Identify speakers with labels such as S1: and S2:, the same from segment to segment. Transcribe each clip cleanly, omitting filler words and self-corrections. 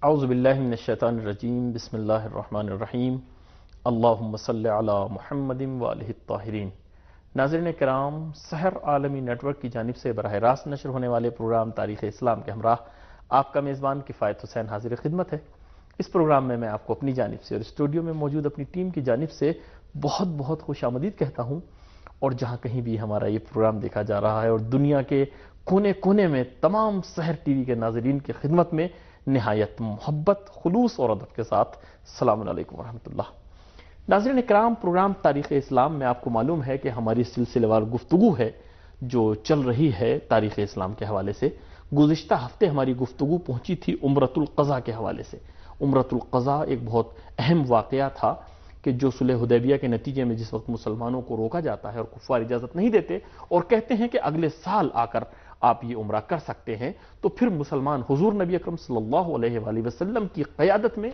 S1: اعوذ باللہ من الشیطان الرجیم، بسم اللہ الرحمن الرحیم، اللہم صلی علی محمد وآلہ الطاہرین۔ ناظرین کرام، سحر عالمی نیٹ ورک کی جانب سے براہ راست نشر ہونے والے پروگرام تاریخ اسلام کے ہمراہ آپ کا میزبان کفایت حسین حاضر خدمت ہے۔ اس پروگرام میں آپ کو اپنی جانب سے اور اسٹوڈیو میں موجود اپنی ٹیم کی جانب سے بہت بہت خوش آمدید کہتا ہوں، اور جہاں کہیں بھی ہمارا یہ پروگرام دیکھا جا رہا ہے اور دنیا کے کونے کونے میں تمام سحر ٹی وی کے ناظرین کی خدمت میں نہایت محبت، خلوص اور ادب کے ساتھ السلام علیکم ورحمۃ اللہ۔ ناظرین اکرام، پروگرام تاریخ اسلام میں آپ کو معلوم ہے کہ ہماری سلسلے وار گفتگو ہے جو چل رہی ہے تاریخ اسلام کے حوالے سے۔ گزشتہ ہفتے ہماری گفتگو پہنچی تھی عمرۃ القضا کے حوالے سے۔ عمرۃ القضا ایک بہت اہم واقعہ تھا کہ جو صلح حدیبیہ کے نتیجے میں جس وقت مسلمانوں کو روکا جاتا ہے اور کفار اجازت نہیں دیتے اور کہتے ہیں کہ اگلے سال آ کر آپ یہ عمرہ کر سکتے ہیں، تو پھر مسلمان حضور نبی اکرم صلی اللہ علیہ وآلہ وسلم کی قیادت میں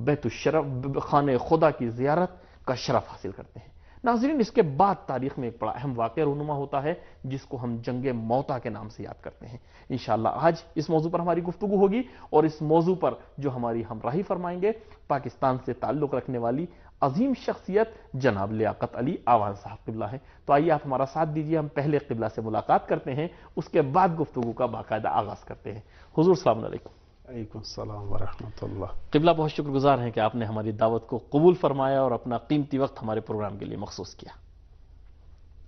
S1: بیت الشرف، خانہ خدا کی زیارت کا شرف حاصل کرتے ہیں۔ ناظرین، اس کے بعد تاریخ میں ایک بڑا اہم واقعہ رونما ہوتا ہے جس کو ہم جنگ موتا کے نام سے یاد کرتے ہیں۔ انشاءاللہ آج اس موضوع پر ہماری گفتگو ہوگی، اور اس موضوع پر جو ہماری ہمراہی فرمائیں گے پاکستان سے تعلق رکھنے والی عظیم شخصیت جناب لیاقت علی آوان صاحب قبلہ ہیں۔ تو آئیے آپ ہمارا ساتھ دیجیے، ہم پہلے قبلہ سے ملاقات کرتے ہیں، اس کے بعد گفتگو کا باقاعدہ آغاز کرتے ہیں۔ حضور السلام علیکم۔
S2: وعلیکم السلام ورحمۃ اللہ۔
S1: قبلہ، بہت شکر گزار ہیں کہ آپ نے ہماری دعوت کو قبول فرمایا اور اپنا قیمتی وقت ہمارے پروگرام کے لیے مخصوص کیا۔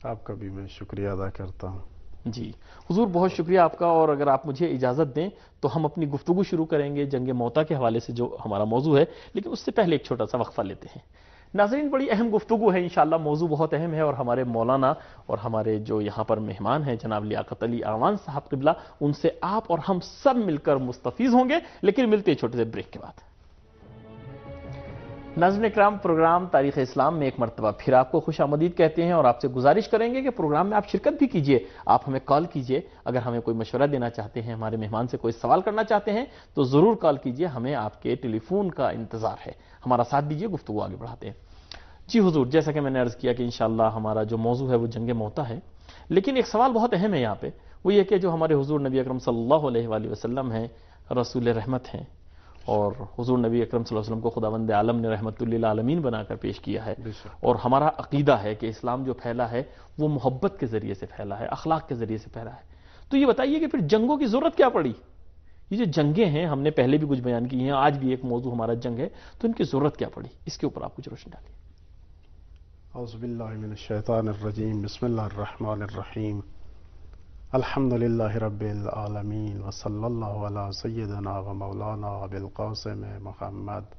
S2: آپ کا بھی میں شکریہ ادا کرتا ہوں۔
S1: جی حضور، بہت شکریہ آپ کا، اور اگر آپ مجھے اجازت دیں تو ہم اپنی گفتگو شروع کریں گے جنگ موتا کے حوالے سے جو ہمارا موضوع ہے، لیکن اس سے پہلے ایک چھوٹا سا وقفہ لیتے ہیں۔ ناظرین، بڑی اہم گفتگو ہے، انشاءاللہ موضوع بہت اہم ہے، اور ہمارے مولانا اور ہمارے جو یہاں پر مہمان ہیں جناب لیاقت علی آوان صاحب قبلہ، ان سے آپ اور ہم سب مل کر مستفیض ہوں گے، لیکن ملتے ہیں چھوٹے سے بریک کے بعد۔ ناظرین اکرام، پروگرام تاریخ اسلام میں ایک مرتبہ پھر آپ کو خوش آمدید کہتے ہیں، اور آپ سے گزارش کریں گے کہ پروگرام میں آپ شرکت بھی کیجئے، آپ ہمیں کال کیجئے، اگر ہمیں کوئی مشورہ دینا چاہتے ہیں، ہمارے مہمان سے کوئی سوال کرنا چاہتے ہیں تو ضرور کال کیجئے، ہمیں آپ کے ٹیلی فون کا انتظار ہے۔ ہمارا ساتھ دیجئے، گفتگو آگے بڑھاتے ہیں۔ جی حضور، جیسا کہ میں نے عرض کیا کہ انشاءاللہ ہمارا جو موضوع ہے وہ جنگ موتا ہے، لیکن ایک سوال بہت اہم ہے یہاں پہ، وہ یہ کہ جو ہمارے حضور نبی اکرم صلی اللہ علیہ وآلہ وسلم ہیں، رسول رحمت ہیں، اور حضور نبی اکرم صلی اللہ علیہ وسلم کو خداوند عالم نے رحمت للعالمین بنا کر پیش کیا ہے، اور ہمارا عقیدہ ہے کہ اسلام جو پھیلا ہے وہ محبت کے ذریعے سے پھیلا ہے، اخلاق کے ذریعے سے پھیلا ہے۔ تو یہ بتائیے کہ پھر جنگوں کی ضرورت کیا پڑی؟ یہ جو جنگیں ہیں، ہم نے پہلے بھی کچھ بیان کی ہیں، آج بھی ایک موضوع ہمارا جنگ ہے، تو ان کی ضرورت کیا پڑی؟ اس کے اوپر آپ کچھ روشنی ڈالیے۔
S2: اعوذ باللہ من الشیطان الرجیم، بسم اللہ الرحمن الرحیم، الحمد للہ رب العالمین، وصلی اللہ علی سیدنا و مولانا بالقاسم محمد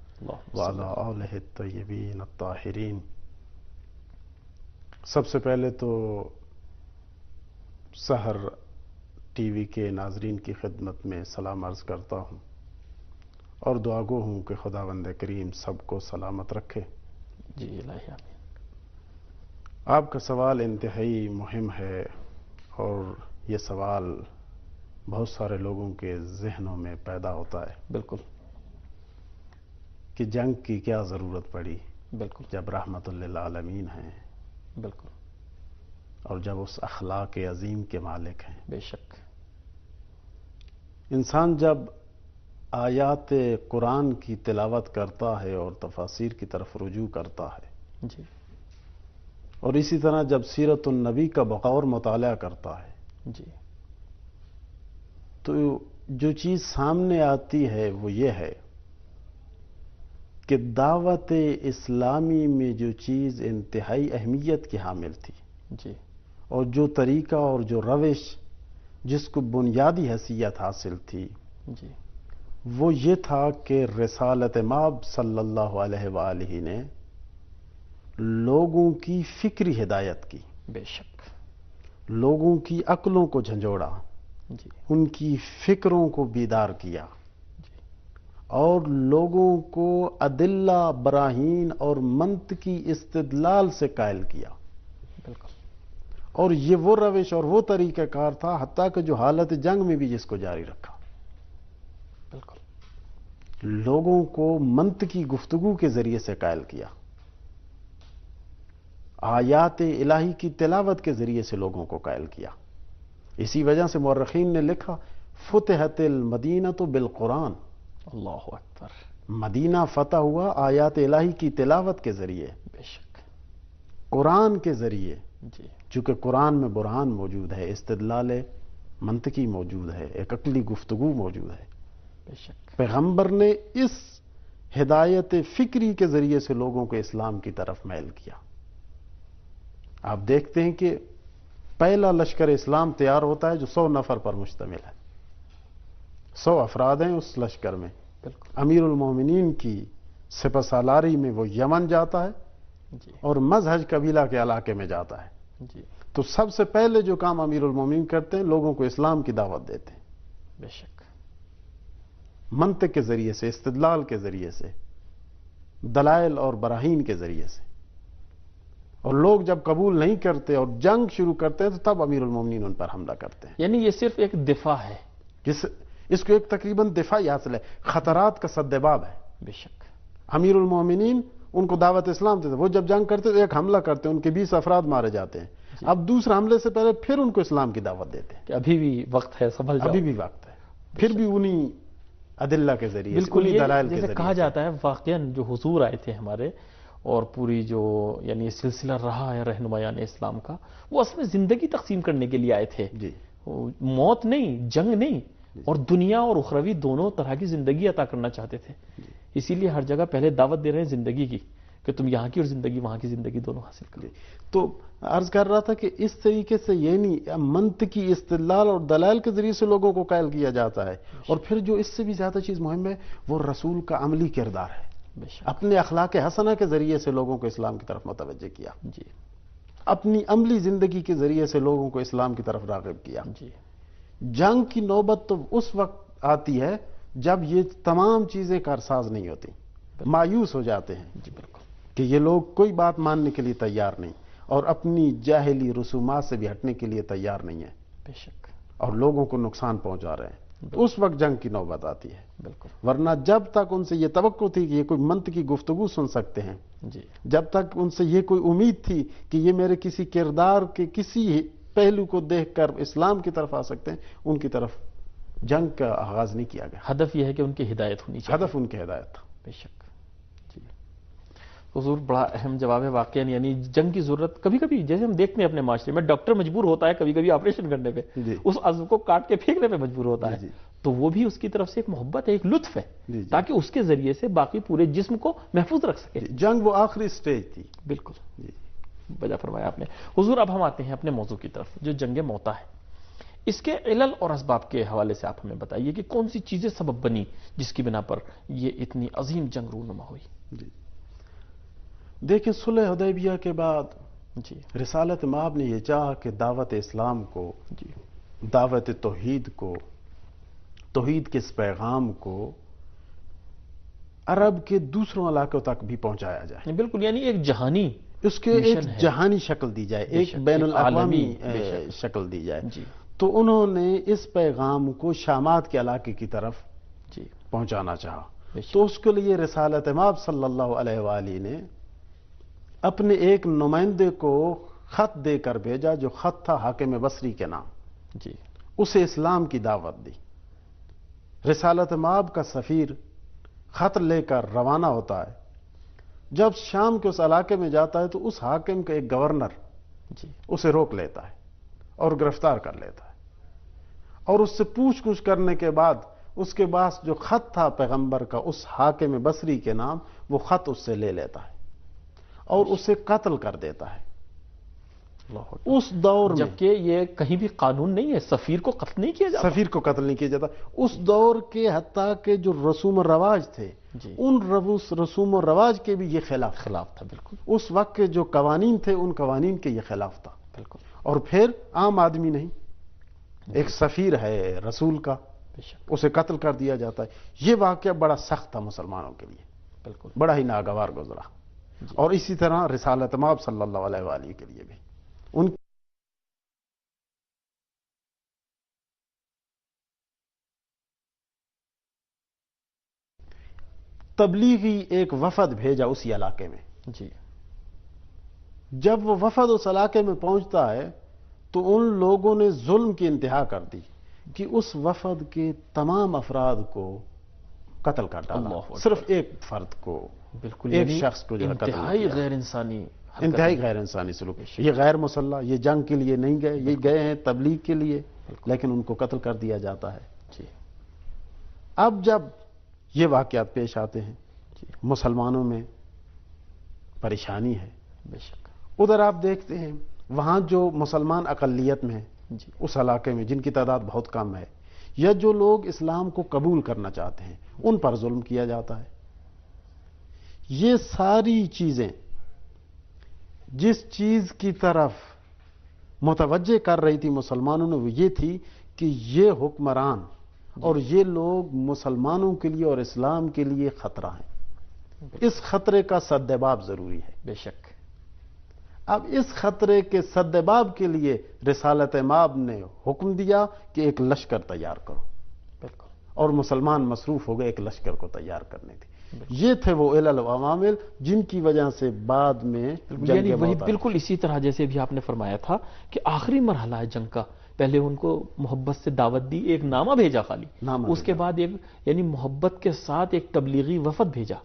S2: وعلی آلہ الطیبین الطاہرین۔ سب سے پہلے تو سحر ٹی وی کے ناظرین کی خدمت میں سلام عرض کرتا ہوں، اور دعا گو ہوں کہ خداوند کریم سب کو سلامت رکھے۔
S1: جی الہی آمین۔
S2: آپ کا سوال انتہائی مہم ہے، اور یہ سوال بہت سارے لوگوں کے ذہنوں میں پیدا ہوتا ہے
S1: بالکل
S2: کہ جنگ کی کیا ضرورت پڑی
S1: بالکل
S2: جب رحمت للعالمین ہیں،
S1: بالکل،
S2: اور جب اس اخلاق عظیم کے مالک ہیں۔
S1: بے شک۔
S2: انسان جب آیات قرآن کی تلاوت کرتا ہے اور تفاسیر کی طرف رجوع کرتا ہے،
S1: جی
S2: اور اسی طرح جب سیرت النبی کا بغور مطالعہ کرتا ہے،
S1: جی
S2: تو جو چیز سامنے آتی ہے وہ یہ ہے کہ دعوت اسلامی میں جو چیز انتہائی اہمیت کی حامل تھی،
S1: جی
S2: اور جو طریقہ اور جو روش جس کو بنیادی حیثیت حاصل تھی،
S1: جی
S2: وہ یہ تھا کہ رسالت مآب صلی اللہ علیہ وآلہ نے لوگوں کی فکری ہدایت کی،
S1: بے شک،
S2: لوگوں کی عقلوں کو جھنجھوڑا،
S1: جی
S2: ان کی فکروں کو بیدار کیا، اور لوگوں کو ادلہ، براہین اور منطقی استدلال سے قائل کیا۔
S1: بالکل
S2: اور یہ وہ روش اور وہ طریقہ کار تھا حتیٰ کہ جو حالت جنگ میں بھی جس کو جاری رکھا،
S1: بالکل،
S2: لوگوں کو منطقی گفتگو کے ذریعے سے قائل کیا، آیات الہی کی تلاوت کے ذریعے سے لوگوں کو قائل کیا۔ اسی وجہ سے مورخین نے لکھا فتحت المدینہ بالقرآن،
S1: اللہ اکبر.
S2: مدینہ فتح ہوا آیات الہی کی تلاوت کے ذریعے،
S1: بے شک.
S2: قرآن کے ذریعے.
S1: جی
S2: چونکہ قرآن میں برہان موجود ہے، استدلال منطقی موجود ہے، ایک عقلی گفتگو موجود ہے.
S1: بے شک.
S2: پیغمبر نے اس ہدایت فکری کے ذریعے سے لوگوں کو اسلام کی طرف میل کیا. آپ دیکھتے ہیں کہ پہلا لشکر اسلام تیار ہوتا ہے جو 100 نفر پر مشتمل ہے. 100 افراد ہیں اس لشکر میں.
S1: بالکل.
S2: امیر المومنین کی سپہ سالاری میں وہ یمن جاتا ہے
S1: جی
S2: اور مزہج قبیلہ کے علاقے میں جاتا ہے.
S1: جی.
S2: تو سب سے پہلے جو کام امیر المومنین کرتے ہیں، لوگوں کو اسلام کی دعوت دیتے ہیں،
S1: بے شک.
S2: منطق کے ذریعے سے، استدلال کے ذریعے سے، دلائل اور براہین کے ذریعے سے. اور لوگ جب قبول نہیں کرتے اور جنگ شروع کرتے ہیں تو تب امیر المومنین ان پر حملہ کرتے ہیں.
S1: یعنی یہ صرف ایک دفاع ہے.
S2: اس کو ایک تقریباً دفاعی حاصل ہے، خطرات کا سدباب ہے.
S1: بے شک.
S2: امیر المومنین ان کو دعوت اسلام دیتے، وہ جب جنگ کرتے تو ایک حملہ کرتے ہیں، ان کے 20 افراد مارے جاتے ہیں. اب دوسرے حملے سے پہلے پھر ان کو اسلام کی دعوت دیتے ہیں
S1: کہ ابھی بھی وقت ہے، سنبھل جاؤ.
S2: ابھی بھی وقت ہے. پھر بھی انہی ادلہ کے ذریعے سے،
S1: بالکل.
S2: انہی دلائل کے
S1: جیسے
S2: ذریعے
S1: کہا
S2: سے.
S1: جاتا ہے واقعاً جو حضور آئے تھے ہمارے، اور پوری جو یعنی یہ سلسلہ رہا ہے رہنمایان اسلام کا، وہ اصل میں زندگی تقسیم کرنے کے لیے آئے تھے.
S2: جی
S1: موت نہیں، جنگ نہیں، اور دنیا اور اخروی دونوں طرح کی زندگی عطا کرنا چاہتے تھے. اسی لیے ہر جگہ پہلے دعوت دے رہے ہیں زندگی کی، کہ تم یہاں کی اور زندگی وہاں کی زندگی دونوں حاصل کرو.
S2: تو عرض کر رہا تھا کہ اس طریقے سے یہ نہیں، منطقی استدلال اور دلائل کے ذریعے سے لوگوں کو قائل کیا جاتا ہے. اور پھر جو اس سے بھی زیادہ چیز مہم ہے وہ رسول کا عملی کردار ہے.
S1: بے شک.
S2: اپنے اخلاق حسنہ کے ذریعے سے لوگوں کو اسلام کی طرف متوجہ کیا،
S1: جی
S2: اپنی عملی زندگی کے ذریعے سے لوگوں کو اسلام کی طرف راغب کیا.
S1: جی.
S2: جنگ کی نوبت تو اس وقت آتی ہے جب یہ تمام چیزیں کارساز نہیں ہوتی، مایوس ہو جاتے ہیں
S1: جی بالکل.
S2: کہ یہ لوگ کوئی بات ماننے کے لیے تیار نہیں اور اپنی جاہلی رسومات سے بھی ہٹنے کے لیے تیار نہیں ہے،
S1: بے شک.
S2: اور لوگوں کو نقصان پہنچا رہے ہیں. اس وقت جنگ کی نوبت آتی ہے.
S1: بالکل.
S2: ورنہ جب تک ان سے یہ توقع تھی کہ یہ کوئی منطقی گفتگو سن سکتے ہیں،
S1: جی
S2: جب تک ان سے یہ کوئی امید تھی کہ یہ میرے کسی کردار کے کسی پہلو کو دیکھ کر اسلام کی طرف آ سکتے ہیں، ان کی طرف جنگ کا آغاز نہیں کیا گیا.
S1: ہدف یہ ہے کہ ان کی ہدایت ہونی چاہیے.
S2: ہدف ان کی ہدایت تھا.
S1: بے شک. جی حضور بڑا اہم جواب ہے واقعا. یعنی جنگ کی ضرورت کبھی کبھی، جیسے ہم دیکھتے ہیں اپنے معاشرے میں، ڈاکٹر مجبور ہوتا ہے کبھی کبھی آپریشن کرنے پہ،
S2: جی.
S1: اس عضو کو کاٹ کے پھینکنے پہ مجبور ہوتا ہے.
S2: جی.
S1: تو وہ بھی اس کی طرف سے ایک محبت ہے، ایک لطف ہے،
S2: جی.
S1: تاکہ اس کے ذریعے سے باقی پورے جسم کو محفوظ رکھ سکے.
S2: جنگ وہ آخری سٹیج تھی.
S1: بالکل.
S2: جی.
S1: بجا فرمایا آپ نے. حضور اب ہم آتے ہیں اپنے موضوع کی طرف، جو جنگ موتا ہے. اس کے علل اور اسباب کے حوالے سے آپ ہمیں بتائیے کہ کون سی چیزیں سبب بنی جس کی بنا پر یہ اتنی عظیم جنگ رونما ہوئی.
S2: جی دیکھیں، صلح حدیبیہ کے بعد
S1: جی
S2: رسالت مآب نے یہ چاہا کہ دعوت اسلام کو،
S1: جی
S2: دعوت توحید کو، توحید کے اس پیغام کو عرب کے دوسروں علاقوں تک بھی پہنچایا جائے.
S1: بالکل. یعنی ایک جہانی،
S2: اس کے ایک جہانی شکل دی جائے، ایک بین الاقوامی شکل دی جائے.
S1: جی.
S2: تو انہوں نے اس پیغام کو شامات کے علاقے کی طرف
S1: جی
S2: پہنچانا چاہا. تو اس کے لیے رسالت مآب صلی اللہ علیہ وآلہ نے اپنے ایک نمائندے کو خط دے کر بھیجا، جو خط تھا حاکم بصری کے نام.
S1: جی.
S2: اسے اسلام کی دعوت دی. رسالت مآب کا سفیر خط لے کر روانہ ہوتا ہے. جب شام کے اس علاقے میں جاتا ہے تو اس حاکم کا ایک گورنر
S1: جی
S2: اسے روک لیتا ہے اور گرفتار کر لیتا ہے، اور اس سے پوچھ گچھ کرنے کے بعد اس کے پاس جو خط تھا پیغمبر کا اس حاکم بصری کے نام، وہ خط اس سے لے لیتا ہے اور اسے قتل کر دیتا ہے. اس دور میں،
S1: جبکہ یہ کہیں بھی قانون نہیں ہے، سفیر کو قتل نہیں کیا جاتا.
S2: سفیر کو قتل نہیں کیا جاتا. اس دور کے حتیٰ کہ جو رسوم و رواج تھے،
S1: جی
S2: ان رسوم و رواج کے بھی یہ خلاف
S1: تھا. بالکل.
S2: اس وقت کے جو قوانین تھے ان قوانین کے یہ خلاف تھا.
S1: بالکل.
S2: اور پھر عام آدمی نہیں، ایک سفیر ہے رسول کا، اسے قتل کر دیا جاتا ہے. یہ واقعہ بڑا سخت تھا مسلمانوں کے لیے.
S1: بالکل.
S2: بڑا ہی ناگوار گزرا. اور اسی طرح رسالت مآب صلی اللہ علیہ وآلہ کے لیے بھی ان تبلیغی ایک وفد بھیجا اسی علاقے میں.
S1: جی.
S2: جب وہ وفد اس علاقے میں پہنچتا ہے تو ان لوگوں نے ظلم کی انتہا کر دی کہ اس وفد کے تمام افراد کو قتل کر ڈالا،
S1: اللہ اکبر۔
S2: صرف ایک فرد کو،
S1: بالکل،
S2: ایک
S1: یعنی
S2: شخص کو جو ہے قتل
S1: انتہائی
S2: کیا۔
S1: غیر انسانی حرکت
S2: انتہائی
S1: ہے۔
S2: غیر انسانی سلوک۔ یہ غیر مسلح، یہ جنگ کے لیے نہیں گئے، یہ گئے ہیں تبلیغ کے لیے، لیکن ان کو قتل کر دیا جاتا ہے۔
S1: جی
S2: اب جب یہ واقعات پیش آتے ہیں، مسلمانوں میں پریشانی ہے۔
S1: بے شک۔
S2: ادھر آپ دیکھتے ہیں وہاں جو مسلمان اقلیت میں ہیں،
S1: جی
S2: اس علاقے میں جن کی تعداد بہت کم ہے، یا جو لوگ اسلام کو قبول کرنا چاہتے ہیں، ان پر ظلم کیا جاتا ہے۔ یہ ساری چیزیں جس چیز کی طرف متوجہ کر رہی تھی مسلمانوں نے، وہ یہ تھی کہ یہ حکمران اور یہ لوگ مسلمانوں کے لیے اور اسلام کے لیے خطرہ ہیں۔ اس خطرے کا سدباب ضروری ہے۔
S1: بے شک۔
S2: اب اس خطرے کے سدباب کے لیے رسالت مآب نے حکم دیا کہ ایک لشکر تیار کرو،
S1: بالکل۔
S2: اور مسلمان مصروف ہو گئے ایک لشکر کو تیار کرنے تھی۔ یہ تھے وہ علل و عوامل جن کی وجہ سے بعد میں
S1: یعنی وہی بالکل اسی طرح جیسے بھی آپ نے فرمایا تھا کہ آخری مرحلہ ہے جنگ کا، پہلے ان کو محبت سے دعوت دی، ایک نامہ بھیجا خالی، اس کے بعد ایک یعنی محبت کے ساتھ ایک تبلیغی وفد بھیجا،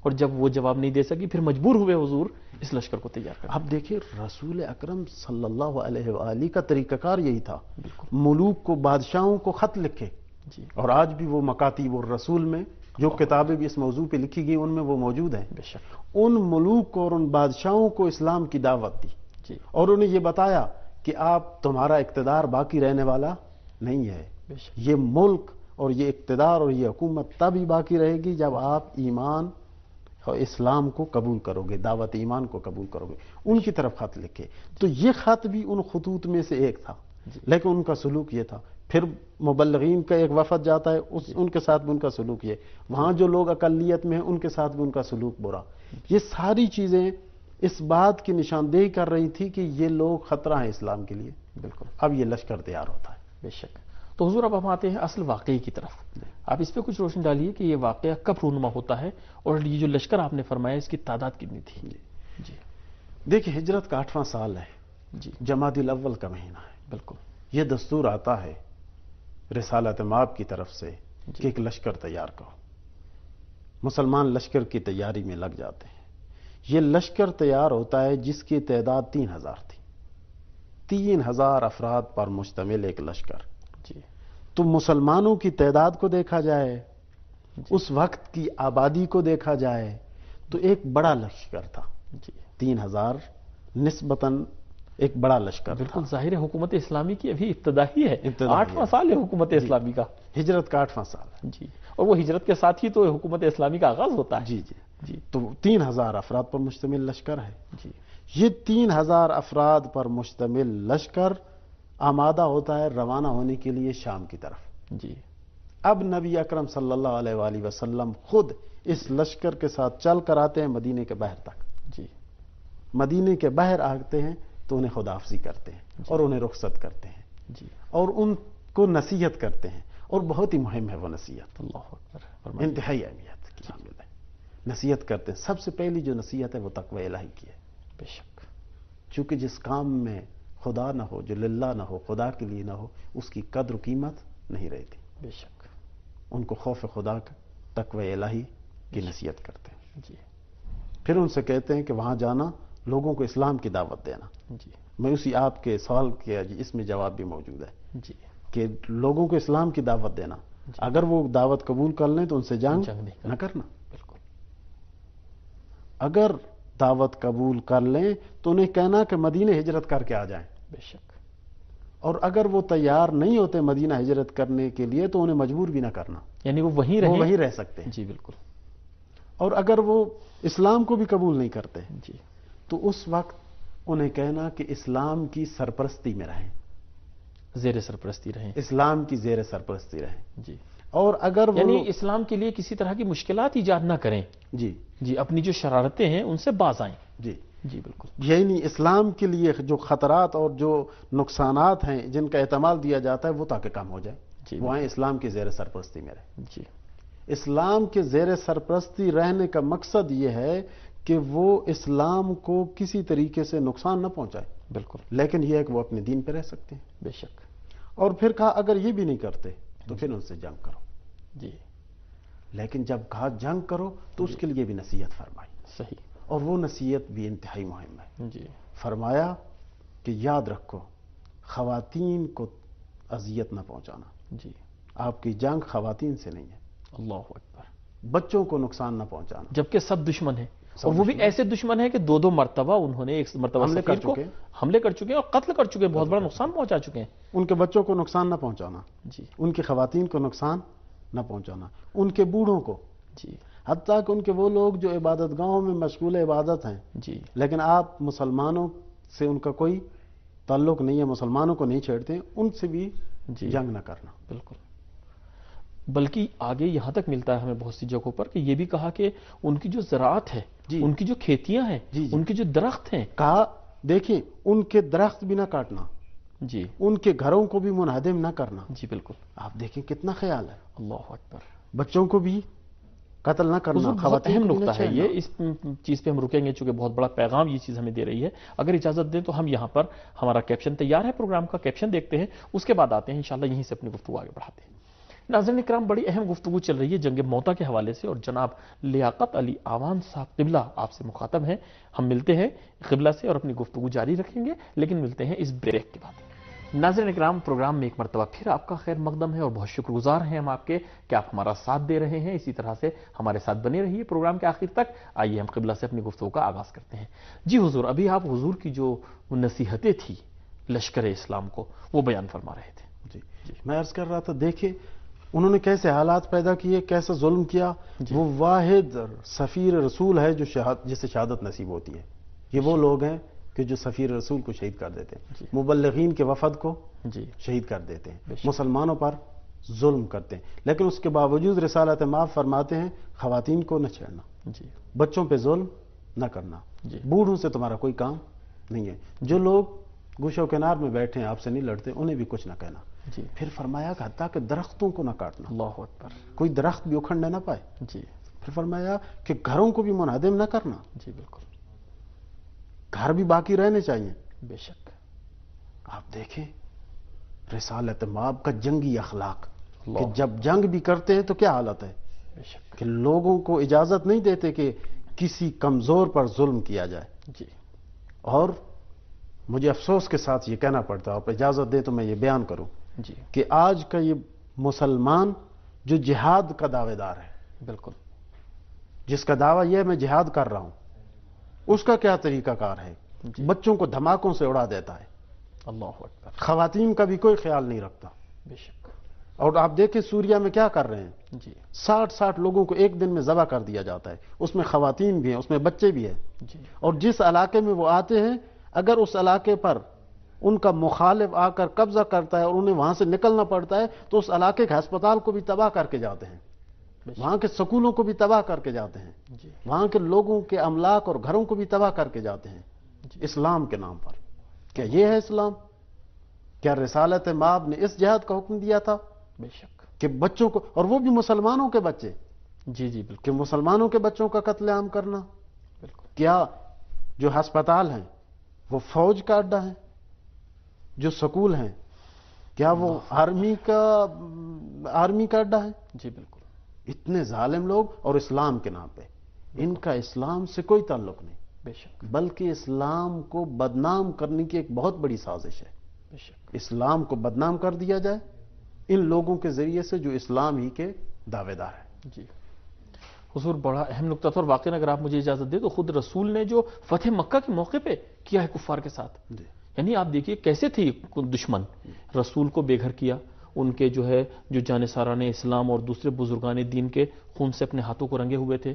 S1: اور جب وہ جواب نہیں دے سکی پھر مجبور ہوئے حضور اس لشکر کو تیار کرنے۔
S2: اب دیکھیے رسول اکرم صلی اللہ علیہ وآلہ کا طریقہ کار یہی تھا، ملوک کو، بادشاہوں کو خط لکھے، اور آج بھی وہ مکاتیب الرسول میں جو کتابیں بھی اس موضوع پہ لکھی گئی ان میں وہ موجود ہیں۔
S1: بے شک۔
S2: ان ملوک کو اور ان بادشاہوں کو اسلام کی دعوت دی، اور انہیں یہ بتایا کہ آپ تمہارا اقتدار باقی رہنے والا نہیں ہے، یہ ملک اور یہ اقتدار اور یہ حکومت تب ہی باقی رہے گی جب آپ ایمان اور اسلام کو قبول کرو گے، دعوت ایمان کو قبول کرو گے۔ ان کی طرف خط لکھے، تو یہ خط بھی ان خطوط میں سے ایک تھا، لیکن ان کا سلوک یہ تھا۔ پھر مبلغین کا ایک وفد جاتا ہے، ان کے ساتھ بھی ان کا سلوک یہ، وہاں جو لوگ اقلیت میں ہیں ان کے ساتھ بھی ان کا سلوک برا۔ یہ ساری چیزیں اس بات کی نشاندہی کر رہی تھی کہ یہ لوگ خطرہ ہیں اسلام کے لیے۔
S1: بالکل۔
S2: اب یہ لشکر تیار ہوتا ہے۔
S1: بے شک۔ تو حضور اب ہم آتے ہیں اصل واقعے کی طرف، آپ اس پہ کچھ روشنی ڈالیے کہ یہ واقعہ کب رونما ہوتا ہے، اور یہ جو لشکر آپ نے فرمایا اس کی تعداد کتنی تھی؟ جی
S2: دیکھیں ہجرت کا 8واں سال ہے،
S1: جی
S2: جمادی الاول کا مہینہ ہے۔
S1: بالکل۔
S2: یہ دستور آتا ہے رسالت مآب کی طرف سے کہ ایک لشکر تیار کرو۔ مسلمان لشکر کی تیاری میں لگ جاتے ہیں۔ یہ لشکر تیار ہوتا ہے جس کی تعداد 3000 تھی، 3000 افراد پر مشتمل ایک لشکر۔
S1: جی
S2: تو مسلمانوں کی تعداد کو دیکھا جائے، اس وقت کی آبادی کو دیکھا جائے تو ایک بڑا لشکر تھا۔
S1: جی
S2: 3000 نسبتاً ایک بڑا لشکر تھا۔
S1: بالکل ظاہر ہے حکومت اسلامی کی ابھی ابتدا ہی ہے،
S2: ابتدا ہی
S1: 8واں
S2: ہے۔
S1: سال ہے حکومت اسلامی کا۔
S2: ہجرت کا 8واں سال ہے۔
S1: جی، اور وہ ہجرت کے ساتھ ہی تو حکومت اسلامی کا آغاز ہوتا ہے۔
S2: جی جی
S1: جی
S2: تو 3000 افراد پر مشتمل لشکر ہے۔
S1: جی
S2: یہ 3000 افراد پر مشتمل لشکر آمادہ ہوتا ہے روانہ ہونے کے لیے شام کی طرف۔
S1: جی
S2: اب نبی اکرم صلی اللہ علیہ وآلہ وسلم خود اس لشکر کے ساتھ چل کر آتے ہیں مدینے کے بحر تک۔
S1: جی
S2: مدینے کے بحر آتے ہیں تو انہیں خداحافظی کرتے ہیں اور انہیں رخصت کرتے ہیں،
S1: جی
S2: اور ان کو نصیحت کرتے ہیں، اور بہت ہی مہم ہے وہ نصیحت،
S1: اللہ اکبر، فرمائیے۔
S2: انتہائی اہمیت کی حامل ہے۔ نصیحت کرتے ہیں، سب سے پہلی جو نصیحت ہے وہ تقوی الہی کی ہے۔
S1: بے شک۔
S2: چونکہ جس کام میں خدا نہ ہو، جو للہ نہ ہو، خدا کے لیے نہ ہو، اس کی قدر و قیمت نہیں رہتی۔
S1: بے شک۔
S2: ان کو خوف خدا کا، تقوی الہی کی نصیحت کرتے ہیں۔
S1: جی
S2: پھر ان سے کہتے ہیں کہ وہاں جانا، لوگوں کو اسلام کی دعوت دینا۔
S1: جی
S2: میں اسی آپ کے سوال کیا جی، اس میں جواب بھی موجود ہے
S1: جی
S2: کہ لوگوں کو اسلام کی دعوت دینا، اگر وہ دعوت قبول کر لیں تو ان سے جنگ
S1: نہیں
S2: نہ کرنا،
S1: بالکل۔
S2: اگر دعوت قبول کر لیں تو انہیں کہنا کہ مدینہ ہجرت کر کے آ جائیں،
S1: بے شک۔
S2: اور اگر وہ تیار نہیں ہوتے مدینہ ہجرت کرنے کے لیے تو انہیں مجبور بھی نہ کرنا،
S1: یعنی وہ وہیں
S2: وہ
S1: رہیں۔
S2: وہیں رہ سکتے ہیں۔
S1: جی بالکل۔
S2: اور اگر وہ اسلام کو بھی قبول نہیں کرتے
S1: جی
S2: تو اس وقت انہیں کہنا کہ اسلام کی سرپرستی میں رہیں،
S1: زیر سرپرستی رہیں۔
S2: اسلام کی زیر سرپرستی رہیں۔
S1: جی
S2: اور اگر وہ
S1: یعنی اسلام کے لیے کسی طرح کی مشکلات ایجاد نہ کریں،
S2: جی
S1: جی اپنی جو شرارتیں ہیں ان سے باز آئیں۔
S2: جی
S1: جی بالکل۔
S2: یعنی اسلام کے لیے جو خطرات اور جو نقصانات ہیں جن کا احتمال دیا جاتا ہے وہ تاکہ کم ہو جائے،
S1: جی
S2: وہ اسلام کی زیر سرپرستی میں رہیں۔
S1: جی
S2: اسلام کے زیر سرپرستی رہنے کا مقصد یہ ہے کہ وہ اسلام کو کسی طریقے سے نقصان نہ پہنچائے،
S1: بالکل،
S2: لیکن یہ ہے کہ وہ اپنے دین پہ رہ سکتے ہیں۔
S1: بے شک۔
S2: اور پھر کہا اگر یہ بھی نہیں کرتے تو پھر ان سے جنگ کرو۔
S1: جی
S2: لیکن جب کہا جنگ کرو تو اس کے لیے بھی نصیحت فرمائی،
S1: صحیح،
S2: اور وہ نصیحت بھی انتہائی مہم ہے۔
S1: جی
S2: فرمایا کہ یاد رکھو خواتین کو اذیت نہ پہنچانا،
S1: جی،
S2: آپ کی جنگ خواتین سے نہیں ہے،
S1: اللہ اکبر،
S2: بچوں کو نقصان نہ پہنچانا،
S1: جبکہ سب دشمن ہیں، اور وہ بھی ایسے دشمن ہیں کہ دو مرتبہ انہوں نے، ایک مرتبہ
S2: حملے کر
S1: سفیر کو
S2: چکے ہیں،
S1: حملے کر چکے ہیں اور قتل کر چکے ہیں، بہت بڑا نقصان پہنچا چکے ہیں۔
S2: ان کے بچوں کو نقصان نہ پہنچانا،
S1: جی
S2: ان کی خواتین کو نقصان نہ پہنچانا، ان کے بوڑھوں کو،
S1: جی
S2: حتیٰ کہ ان کے وہ لوگ جو عبادت گاہوں میں مشغول عبادت ہیں،
S1: جی
S2: لیکن آپ مسلمانوں سے ان کا کوئی تعلق نہیں ہے، مسلمانوں کو نہیں چھیڑتے، ان سے بھی
S1: جی
S2: جنگ نہ کرنا۔
S1: بالکل، بلکہ آگے یہاں تک ملتا ہے ہمیں بہت سی جگہوں پر کہ یہ بھی کہا کہ ان کی جو زراعت ہے،
S2: جی
S1: ان کی جو کھیتیاں ہیں،
S2: جی جی
S1: ان کے جو درخت ہیں،
S2: کہا دیکھیں ان کے درخت بھی نہ کاٹنا،
S1: جی
S2: ان کے گھروں کو بھی منہدم نہ کرنا۔
S1: جی بالکل،
S2: آپ دیکھیں کتنا خیال ہے،
S1: اللہ اکبر،
S2: بچوں کو بھی قتل نہ کرنا،
S1: حضور بہت
S2: خواتین
S1: اہم
S2: کو بھی نہ
S1: نقطہ ہے
S2: چھیڑنا۔
S1: یہ، اس چیز پہ ہم رکیں گے چونکہ بہت بڑا پیغام یہ چیز ہمیں دے رہی ہے۔ اگر اجازت دیں تو ہم یہاں پر ہمارا کیپشن تیار ہے، پروگرام کا کیپشن دیکھتے ہیں، اس کے بعد آتے ہیں انشاءاللہ یہیں سے اپنی گفتگو آگے بڑھاتے ہیں۔ ناظرین کرام، بڑی اہم گفتگو چل رہی ہے جنگ موتا کے حوالے سے، اور جناب لیاقت علی آوان صاحب قبلہ آپ سے مخاطب ہیں۔ ہم ملتے ہیں قبلہ سے اور اپنی گفتگو جاری رکھیں گے، لیکن ملتے ہیں اس بریک کے بعد۔ ناظرین کرام، پروگرام میں ایک مرتبہ پھر آپ کا خیر مقدم ہے اور بہت شکر گزار ہیں ہم آپ کے کہ آپ ہمارا ساتھ دے رہے ہیں۔ اسی طرح سے ہمارے ساتھ بنے رہیے پروگرام کے آخر تک۔ آئیے ہم قبلہ سے اپنی گفتگو کا آغاز کرتے ہیں۔ جی حضور، ابھی آپ حضور کی جو نصیحتیں تھی لشکر اسلام کو، وہ بیان فرما رہے تھے۔
S2: جی میں عرض کر رہا تھا، دیکھیں انہوں نے کیسے حالات پیدا کیے، کیسا ظلم کیا۔ وہ واحد سفیر رسول ہے جو جسے شہادت نصیب ہوتی ہے۔ یہ وہ لوگ ہیں کہ جو سفیر رسول کو شہید کر دیتے ہیں، مبلغین کے وفد کو شہید کر دیتے ہیں، مسلمانوں پر ظلم کرتے ہیں، لیکن اس کے باوجود رسالت مآب فرماتے ہیں خواتین کو نہ چھیڑنا، بچوں پہ ظلم نہ کرنا، بوڑھوں سے تمہارا کوئی کام نہیں ہے، جو لوگ گوشہ و کنار میں بیٹھے ہیں آپ سے نہیں لڑتے انہیں بھی کچھ نہ کہنا۔ پھر فرمایا کہ حتیٰ کہ درختوں کو نہ کاٹنا،
S1: اللہ اکبر،
S2: کوئی درخت بھی اکھڑنے نہ پائے۔
S1: جی
S2: پھر فرمایا کہ گھروں کو بھی منہدم نہ کرنا،
S1: جی بالکل،
S2: گھر بھی باقی رہنے چاہیے۔
S1: بے شک،
S2: آپ دیکھیں رسالت مآب کا جنگی اخلاق، کہ
S1: اللہ،
S2: جب جنگ بھی کرتے ہیں تو کیا حالت ہے
S1: بے شک،
S2: کہ لوگوں کو اجازت نہیں دیتے کہ کسی کمزور پر ظلم کیا جائے۔
S1: جی
S2: اور مجھے افسوس کے ساتھ یہ کہنا پڑتا ہے، آپ اجازت دیں تو میں یہ بیان کروں
S1: جی
S2: کہ آج کا یہ مسلمان جو جہاد کا دعوے دار ہے،
S1: بالکل،
S2: جس کا دعویٰ یہ ہے میں جہاد کر رہا ہوں، اس کا کیا طریقہ کار ہے؟ بچوں کو دھماکوں سے اڑا دیتا ہے،
S1: اللہ اکبر،
S2: خواتین کا بھی کوئی خیال نہیں رکھتا۔
S1: بے شک،
S2: اور آپ دیکھیں سوریا میں کیا کر رہے ہیں،
S1: جی
S2: 60 لوگوں کو ایک دن میں ذبح کر دیا جاتا ہے، اس میں خواتین بھی ہیں، اس میں بچے بھی ہیں،
S1: جی
S2: اور جس علاقے میں وہ آتے ہیں اگر اس علاقے پر ان کا مخالف آ کر قبضہ کرتا ہے اور انہیں وہاں سے نکلنا پڑتا ہے تو اس علاقے کے ہسپتال کو بھی تباہ کر کے جاتے ہیں، وہاں کے سکولوں کو بھی تباہ کر کے جاتے ہیں،
S1: جی
S2: وہاں کے لوگوں کے املاک اور گھروں کو بھی تباہ کر کے جاتے ہیں اسلام کے نام پر۔ کیا یہ ہے اسلام؟ کیا رسالت مآب نے اس جہاد کا حکم دیا تھا
S1: بے شک،
S2: کہ بچوں کو، اور وہ بھی مسلمانوں کے بچے،
S1: جی جی بالکل،
S2: کہ مسلمانوں کے بچوں کا قتل عام کرنا؟
S1: بالکل،
S2: کیا جو ہسپتال ہیں وہ فوج کا اڈا ہے؟ جو سکول ہیں کیا وہ آرمی کا اڈا ہے؟
S1: جی بالکل،
S2: اتنے ظالم لوگ، اور اسلام کے نام پہ ان کا اسلام سے کوئی تعلق نہیں،
S1: بے شک،
S2: بلکہ اسلام کو بدنام کرنے کی ایک بہت بڑی سازش ہے۔
S1: بے شک،
S2: اسلام کو بدنام کر دیا جائے ان لوگوں کے ذریعے سے جو اسلام ہی کے دعوے دار ہیں۔
S1: جی حضور، بڑا اہم نقطہ تھا، اور واقعی اگر آپ مجھے اجازت دیں تو خود رسول نے جو فتح مکہ کے موقع پہ کیا ہے کفار کے ساتھ،
S2: جی
S1: یعنی آپ دیکھیے کیسے تھے دشمن، رسول کو بے گھر کیا، ان کے جو ہے جو جانثاران اسلام اور دوسرے بزرگان دین کے خون سے اپنے ہاتھوں کو رنگے ہوئے تھے،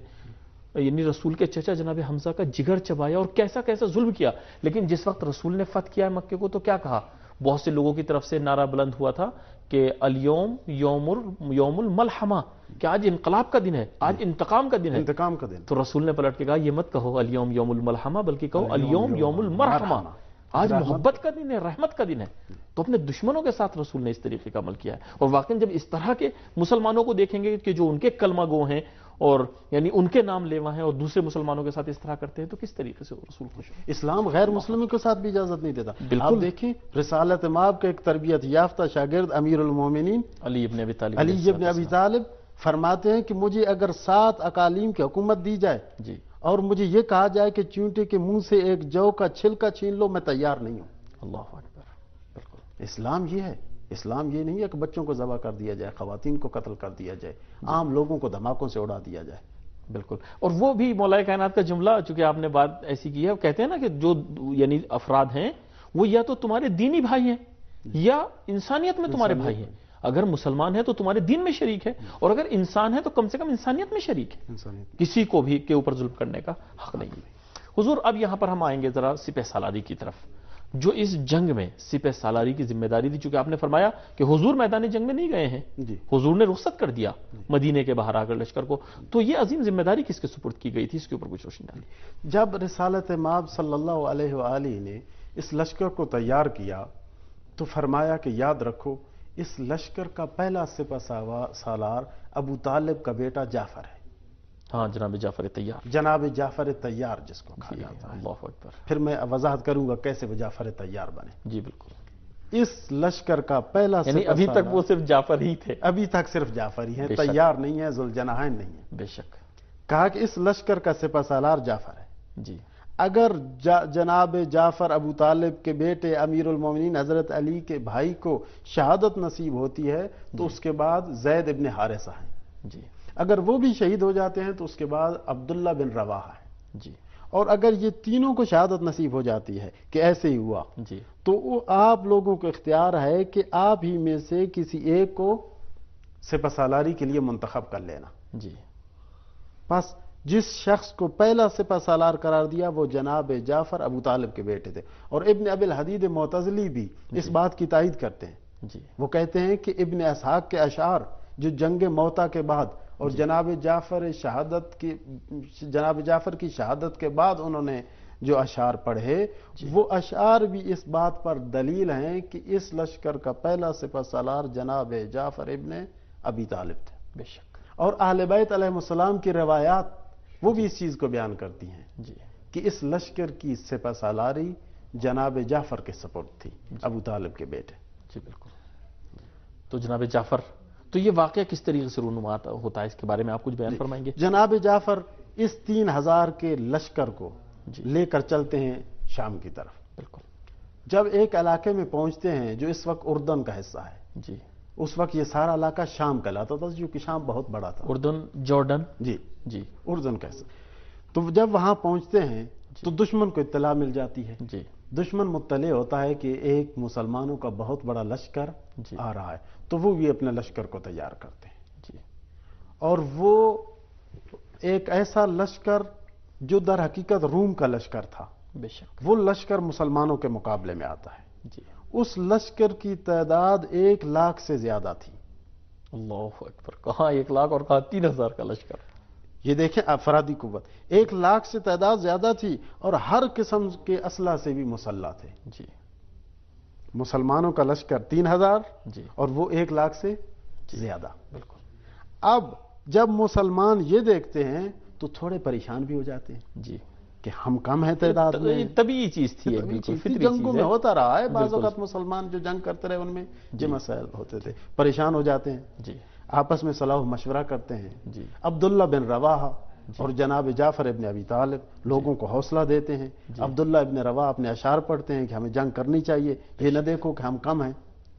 S1: یعنی رسول کے چچا جناب حمزہ کا جگر چبایا اور کیسا کیسا ظلم کیا۔ لیکن جس وقت رسول نے فتح کیا مکے کو تو کیا کہا؟ بہت سے لوگوں کی طرف سے نعرہ بلند ہوا تھا کہ الیوم یوم الملحمہ، کہ آج انقلاب کا دن ہے، آج انتقام کا دن ہے۔
S2: انتقام کا دن۔
S1: تو رسول نے پلٹ کے کہا یہ مت کہو الیوم یوم الملحمہ، بلکہ کہو الیوم یوم المرحمہ، آج محبت کا دن ہے، رحمت کا دن ہے۔ تو اپنے دشمنوں کے ساتھ رسول نے اس طریقے کا عمل کیا ہے، اور واقعی جب اس طرح کے مسلمانوں کو دیکھیں گے کہ جو ان کے کلمہ گو ہیں اور یعنی ان کے نام لیوا ہیں اور دوسرے مسلمانوں کے ساتھ اس طرح کرتے ہیں تو کس طریقے سے رسول خوش ہو؟
S2: اسلام غیر مسلموں کے ساتھ بھی اجازت نہیں دیتا۔
S1: بالکل۔
S2: آپ دیکھیں رسالت مآب کا ایک تربیت یافتہ شاگرد امیر المومنین
S1: علی ابن ابی طالب،
S2: علی ابن ابی طالب فرماتے ہیں کہ مجھے اگر 7 اقالیم کی حکومت دی جائے
S1: جی
S2: اور مجھے یہ کہا جائے کہ چونٹے کے منہ سے ایک جو کا چھلکا چھین لو، میں تیار نہیں ہوں۔
S1: اللہ اکبر، بالکل
S2: اسلام یہ ہے، اسلام یہ نہیں ہے کہ بچوں کو ذبح کر دیا جائے، خواتین کو قتل کر دیا جائے، عام لوگوں کو دھماکوں سے اڑا دیا جائے۔
S1: بالکل۔ اور وہ بھی مولا کائنات کا جملہ، چونکہ آپ نے بات ایسی کی ہے، وہ کہتے ہیں نا کہ جو یعنی افراد ہیں وہ یا تو تمہارے دینی بھائی ہیں یا انسانیت میں تمہارے بھائی ہیں۔ اگر مسلمان ہے تو تمہارے دین میں شریک ہے، اور اگر انسان ہے تو کم سے کم انسانیت میں شریک ہے،
S2: انسانیت
S1: کسی کو بھی کے اوپر ظلم کرنے کا حق نہیں ہے۔ حضور اب یہاں پر ہم آئیں گے ذرا سپہ سالاری کی طرف، جو اس جنگ میں سپہ سالاری کی ذمہ داری تھی، چونکہ آپ نے فرمایا کہ حضور میدان جنگ میں نہیں گئے ہیں،
S2: جی
S1: حضور نے رخصت کر دیا مدینے کے باہر آ کر لشکر کو، تو یہ عظیم ذمہ داری کس کے سپرد کی گئی تھی؟ اس کے اوپر کچھ روشنی ڈالی۔
S2: جب رسالت مآب صلی اللہ علیہ وآلہ نے اس لشکر کو تیار کیا تو فرمایا کہ یاد رکھو اس لشکر کا پہلا سپہ سالار ابو طالب کا بیٹا جعفر ہے،
S1: ہاں جناب جعفر طیار،
S2: جناب جعفر طیار جس کو کہا جاتا ہے۔
S1: اللہ اکبر،
S2: پھر میں وضاحت کروں گا کیسے وہ جعفر طیار بنے۔
S1: جی بالکل،
S2: اس لشکر کا پہلا
S1: یعنی
S2: سپہ
S1: ابھی تک
S2: سالار،
S1: وہ صرف جعفر ہی تھے،
S2: ابھی تک صرف جعفر ہی ہیں،
S1: بے شک۔
S2: طیار نہیں ہے، ذوالجناحین نہیں ہے۔
S1: بے شک،
S2: کہا کہ اس لشکر کا سپہ سالار جعفر ہے۔
S1: جی
S2: اگر جناب جعفر ابو طالب کے بیٹے امیر المومنین حضرت علی کے بھائی کو شہادت نصیب ہوتی ہے تو اس کے بعد زید ابن حارثہ ہیں،
S1: جی
S2: اگر وہ بھی شہید ہو جاتے ہیں تو اس کے بعد عبداللہ بن رواحہ ہے،
S1: جی
S2: اور اگر یہ تینوں کو شہادت نصیب ہو جاتی ہے کہ ایسے ہی ہوا
S1: جی
S2: تو وہ آپ لوگوں کو اختیار ہے کہ آپ ہی میں سے کسی ایک کو سپہ سالاری کے لیے منتخب کر لینا۔
S1: جی
S2: بس جس شخص کو پہلا سپہ سالار قرار دیا وہ جناب جعفر ابو طالب کے بیٹے تھے، اور ابن ابی الحدید معتزلی بھی اس بات کی تائید کرتے ہیں۔
S1: جی
S2: وہ کہتے ہیں کہ ابن اسحاق کے اشعار جو جنگ موتا کے بعد اور جناب جعفر کی شہادت کے بعد انہوں نے جو اشعار پڑھے، وہ اشعار بھی اس بات پر دلیل ہیں کہ اس لشکر کا پہلا سپہ سالار جناب جعفر ابن ابی طالب تھے۔
S1: بے شک،
S2: اور اہل بیت علیہ السلام کی روایات وہ بھی اس چیز کو بیان کرتی ہیں
S1: جی
S2: کہ اس لشکر کی سپہ سالاری جناب جعفر کے سپرد تھی، ابو طالب کے بیٹے۔
S1: جی بالکل۔ تو جناب جعفر، تو یہ واقعہ کس طریقے سے رونما ہوتا ہے، اس کے بارے میں آپ کچھ بیان فرمائیں گے؟
S2: جناب جعفر اس 3000 کے لشکر کو
S1: جی
S2: لے کر چلتے ہیں شام کی طرف۔
S1: بالکل،
S2: جب ایک علاقے میں پہنچتے ہیں جو اس وقت اردن کا حصہ ہے،
S1: جی
S2: اس وقت یہ سارا علاقہ شام کہلاتا تھا، جو کہ شام بہت بڑا تھا۔
S1: اردن، جارڈن،
S2: جی
S1: جی
S2: اردن کا حصہ۔ تو جب وہاں پہنچتے ہیں تو دشمن کو اطلاع مل جاتی ہے،
S1: جی
S2: دشمن مطلع ہوتا ہے کہ ایک مسلمانوں کا بہت بڑا لشکر
S1: جی
S2: آ رہا ہے، تو وہ بھی اپنے لشکر کو تیار کرتے ہیں،
S1: جی
S2: اور وہ ایک ایسا لشکر جو در حقیقت روم کا لشکر تھا،
S1: بے شک،
S2: وہ لشکر مسلمانوں کے مقابلے میں آتا ہے۔
S1: جی
S2: اس لشکر کی تعداد 1 لاکھ سے زیادہ تھی۔
S1: اللہ اکبر، کہاں 1 لاکھ اور کہاں 3000 کا لشکر!
S2: یہ دیکھیں افرادی قوت 1 لاکھ سے تعداد زیادہ تھی، اور ہر قسم کے اسلحہ سے بھی مسلح تھے۔
S1: جی
S2: مسلمانوں کا لشکر 3000
S1: جی
S2: اور وہ 1 لاکھ سے زیادہ۔
S1: بالکل،
S2: اب جب مسلمان یہ دیکھتے ہیں تو تھوڑے پریشان بھی ہو جاتے ہیں
S1: جی
S2: کہ ہم کم ہیں تعداد میں۔
S1: یہ طبیعی چیز تھی، ایک
S2: طبعی
S1: بالکل
S2: چیز تھی،
S1: فطری
S2: جنگوں
S1: چیز
S2: میں
S1: ہے۔
S2: ہوتا رہا ہے، بعض
S1: بالکل۔
S2: اوقات مسلمان جو جنگ کرتے رہے ان میں
S1: جی
S2: یہ مسائل ہوتے تھے، پریشان ہو جاتے ہیں،
S1: جی
S2: آپس میں صلاح و مشورہ کرتے ہیں۔
S1: جی
S2: عبداللہ بن رواحہ اور جناب جعفر ابن ابی طالب لوگوں کو حوصلہ دیتے ہیں۔ عبداللہ ابن رواحہ اپنے اشعار پڑھتے ہیں کہ ہمیں جنگ کرنی چاہیے، یہ نہ دیکھو کہ ہم کم ہیں،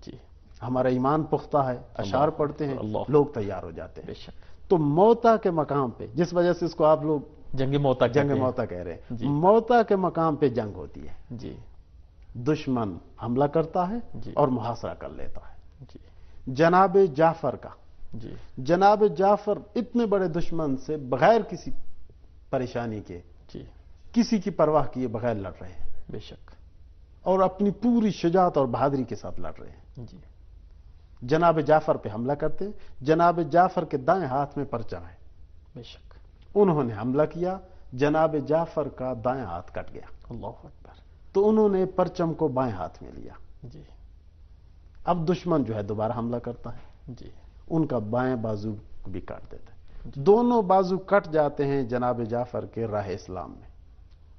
S1: جی
S2: ہمارا ایمان پختہ ہے، اشعار پڑھتے ہیں،
S1: اللہ،
S2: لوگ تیار ہو جاتے ہیں۔
S1: بے شک،
S2: تو موتا کے مقام پہ، جس وجہ سے اس کو آپ لوگ
S1: جنگ موتا کہتے
S2: جنگ
S1: ہیں۔
S2: موتا کہہ رہے ہیں،
S1: جی
S2: موتا کے مقام پہ جنگ ہوتی ہے،
S1: جی
S2: دشمن حملہ کرتا ہے
S1: جی
S2: اور محاصرہ کر لیتا ہے۔
S1: جی
S2: جناب جعفر کا،
S1: جی
S2: جناب جعفر اتنے بڑے دشمن سے بغیر کسی پریشانی کے،
S1: جی
S2: کسی کی پرواہ کیے بغیر لڑ رہے ہیں،
S1: بے شک،
S2: اور اپنی پوری شجاعت اور بہادری کے ساتھ لڑ رہے ہیں۔
S1: جی
S2: جناب جعفر پہ حملہ کرتے ہیں، جناب جعفر کے دائیں ہاتھ میں پرچم ہے،
S1: بے شک،
S2: انہوں نے حملہ کیا، جناب جعفر کا دائیں ہاتھ کٹ گیا،
S1: اللہ اکبر،
S2: تو انہوں نے پرچم کو بائیں ہاتھ میں لیا۔
S1: جی
S2: اب دشمن جو ہے دوبارہ حملہ کرتا ہے،
S1: جی
S2: ان کا بائیں بازو کو بھی کاٹ دیتا ہے، دونوں بازو کٹ جاتے ہیں جناب جعفر کے راہ اسلام میں۔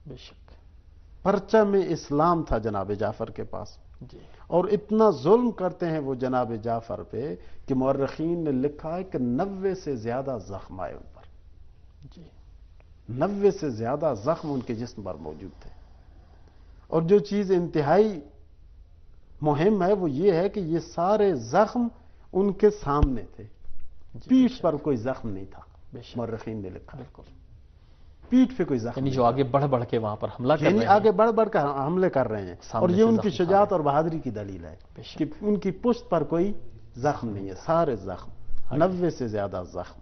S1: بے شک،
S2: پرچم اسلام تھا جناب جعفر کے پاس،
S1: جی
S2: اور اتنا ظلم کرتے ہیں وہ جناب جعفر پہ کہ مورخین نے لکھا ہے کہ 90 سے زیادہ زخم آئے ان پر.
S1: جی
S2: 90 سے زیادہ زخم ان کے جسم پر موجود تھے. اور جو چیز انتہائی مہم ہے وہ یہ ہے کہ یہ سارے زخم ان کے سامنے تھے. پیٹھ پر کوئی زخم نہیں تھا. مورخین نے لکھا
S1: بالکل
S2: پیٹھ پہ کوئی زخم
S1: یعنی
S2: نہیں
S1: جو
S2: تھا.
S1: آگے بڑھ بڑھ کے وہاں پر حملہ کر رہے
S2: یعنی
S1: ہیں
S2: آگے بڑھ بڑھ کر حملے کر رہے ہیں. اور یہ ان کی شجاعت اور بہادری کی دلیل ہے کہ ان کی پشت پر کوئی زخم نہیں ہے. سارے زخم 90 سے زیادہ زخم.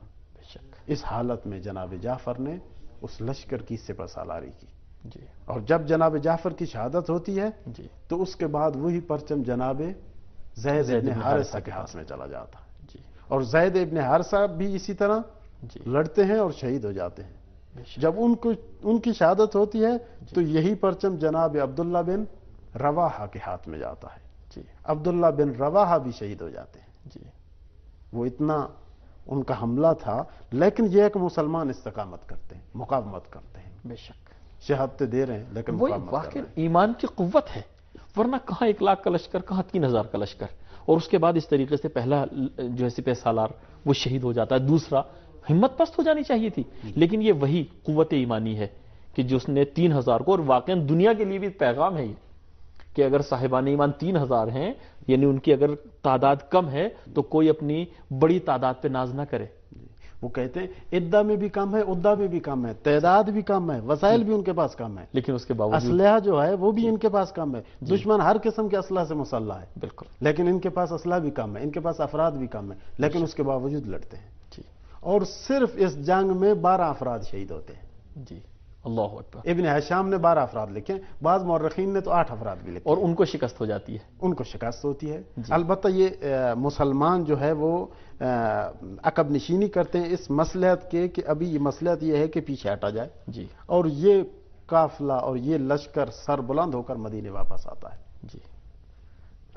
S2: اس حالت میں جناب جعفر نے اس لشکر کی سپہ سالاری کی.
S1: جی
S2: اور جب جناب جعفر کی شہادت ہوتی ہے
S1: جی
S2: تو اس کے بعد وہی پرچم جناب زید ابن حارثہ کے ہاتھ میں چلا جاتا ہے.
S1: جی
S2: اور زید ابن حارثہ بھی اسی طرح
S1: جی
S2: لڑتے ہیں اور شہید ہو جاتے ہیں. جب ان کی شہادت ہوتی ہے تو یہی پرچم جناب عبداللہ بن رواحہ کے ہاتھ میں جاتا ہے.
S1: جی
S2: عبداللہ بن رواحہ بھی شہید ہو جاتے ہیں.
S1: جی
S2: وہ اتنا ان کا حملہ تھا. لیکن یہ ہے کہ مسلمان استقامت کرتے ہیں, مقاومت کرتے ہیں.
S1: بے شک
S2: شہادتیں دے رہے ہیں لیکن
S1: وہی
S2: مقاومت کر
S1: واقع
S2: رہے ہیں.
S1: ایمان کی قوت ہے. ورنہ کہاں 1 لاکھ کا لشکر, کہاں 3000 کا لشکر. اور اس کے بعد اس طریقے سے پہلا جو ہے سپہ سالار وہ شہید ہو جاتا ہے. دوسرا ہمت پست ہو جانی چاہیے تھی. لیکن یہ وہی قوت ایمانی ہے کہ جس نے 3000 کو, اور واقعا دنیا کے لیے بھی پیغام ہے یہ کہ اگر صاحبان ایمان 3000 ہیں, یعنی ان کی اگر تعداد کم ہے تو کوئی اپنی بڑی تعداد پہ ناز نہ کرے.
S2: وہ کہتے ہیں عدہ میں بھی کم ہے, عدہ میں بھی کم ہے, تعداد بھی کم ہے, وسائل بھی ان کے پاس کم ہے,
S1: لیکن اس کے باوجود
S2: اسلحہ جو ہے وہ بھی ان کے پاس کم ہے. دشمن ہر قسم کے اسلحہ سے مسلح ہے
S1: بالکل,
S2: لیکن ان کے پاس اسلحہ بھی کم ہے, ان کے پاس افراد بھی کم ہے, لیکن اس کے باوجود لڑتے ہیں.
S1: جی
S2: اور صرف اس جنگ میں 12 افراد شہید ہوتے ہیں.
S1: جی اللہ اکبر.
S2: ابن ہشام نے 12 افراد لکھے, بعض مورخین نے تو 8 افراد بھی لکھے.
S1: اور ان کو شکست ہو جاتی ہے.
S2: ان کو شکست ہوتی ہے. البتہ یہ مسلمان جو ہے وہ عقب نشینی کرتے ہیں اس مصلحت کے کہ ابھی یہ مصلحت یہ ہے کہ پیچھے ہٹا جائے.
S1: جی
S2: اور یہ قافلہ اور یہ لشکر سر بلند ہو کر مدینے واپس آتا ہے.
S1: جی